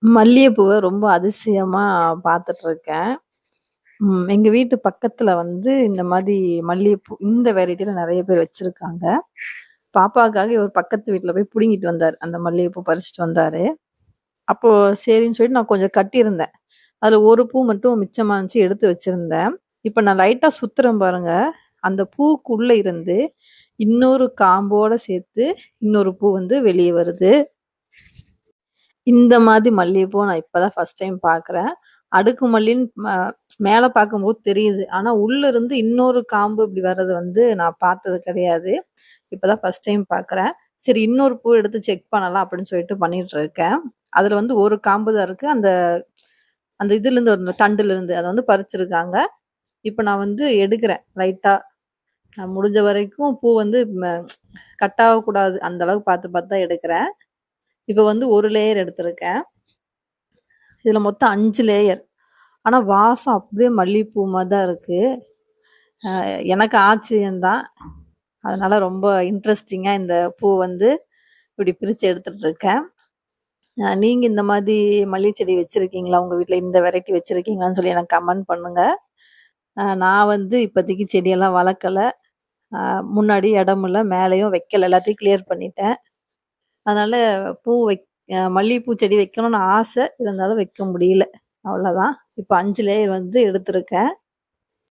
மல்லிகைப்பூவ ரொம்ப அதிசயமா பார்த்துட்டுருக்கேன். எங்க வீட்டு பக்கத்துல வந்து இந்த மாரி மல்லிகைப்பூ இந்த வெரைட்டில நெறைய பேர் வச்சிருக்காங்க. பாப்பாக்காக இவர் பக்கத்து வீட்ல போய் புடுங்கிட்டு வந்தாரு. அந்த மல்லிகைப்பூ பறிச்சுட்டு வந்தாரு. அப்போ சரின்னு சொல்லிட்டு நான் கொஞ்சம் கட்டியிருந்தேன். அதுல ஒரு பூ மட்டும் மிச்சமா இருந்துச்சு எடுத்து வச்சிருந்தேன். இப்ப நான் லைட்டா சுத்துறேன் பாருங்க. அந்த பூக்குள்ள இருந்து இன்னொரு காம்போட சேர்த்து இன்னொரு பூ வந்து வெளிய வருது. இந்த மாதிரி மல்லிகைப்பூவ நான் இப்ப தான் ஃபர்ஸ்ட் டைம் பார்க்குறேன். அடுக்கு மல்லின்னு மேல பார்க்கும்போது தெரியுது. ஆனா உள்ள இருந்து இன்னொரு காம்பு இப்படி வர்றது வந்து நான் பார்த்தது கிடையாது. இப்ப தான் ஃபர்ஸ்ட் டைம் பார்க்குறேன். சரி இன்னொரு பூ எடுத்து செக் பண்ணலாம் அப்படின்னு சொல்லிட்டு பண்ணிட்டு இருக்கேன். அதுல வந்து ஒரு காம்பு தான் இருக்கு. அந்த அந்த இதுலேருந்து ஒரு தண்டுலேருந்து அத வந்து பறிச்சிருக்காங்க. இப்ப நான் வந்து எடுக்கிறேன் லைட்டா. நான் முடிஞ்ச வரைக்கும் பூ வந்து கட் ஆகக்கூடாது. அந்த அளவுக்கு பார்த்து பார்த்து தான் எடுக்கிறேன். இப்ப வந்து ஒரு லேயர் எடுத்திருக்கேன். இதுல மொத்தம் 5 லேயர். ஆனா வாசம் அப்படியே மல்லிகைப்பூ மாரி தான் இருக்கு. எனக்கு ஆச்சரியம் தான். அதனால ரொம்ப இன்ட்ரஸ்டிங்கா இந்த பூ வந்து இப்படி பிரிச்சு எடுத்துட்டு இருக்கேன். நீங்க இந்த மாதிரி மல்லிகை செடி வச்சிருக்கீங்களா? உங்க வீட்ல இந்த வெரைட்டி வச்சிருக்கீங்களான்னு சொல்லி எனக்கு கமெண்ட் பண்ணுங்க. நான் வந்து இப்போதைக்கு செடியெல்லாம் வளர்க்கல. அ முன்னாடி இடம் இல்ல, மேலேயும் வைக்கல. எல்லாத்தையும் கிளியர் பண்ணிட்டேன். அதனால பூ வைக் மல்லிகைப்பூ செடி வைக்கணும்னு ஆசை. இருந்தாலும் வைக்க முடியல. அவ்வளோதான். இப்ப 5 லேயர் வந்து எடுத்திருக்கேன்.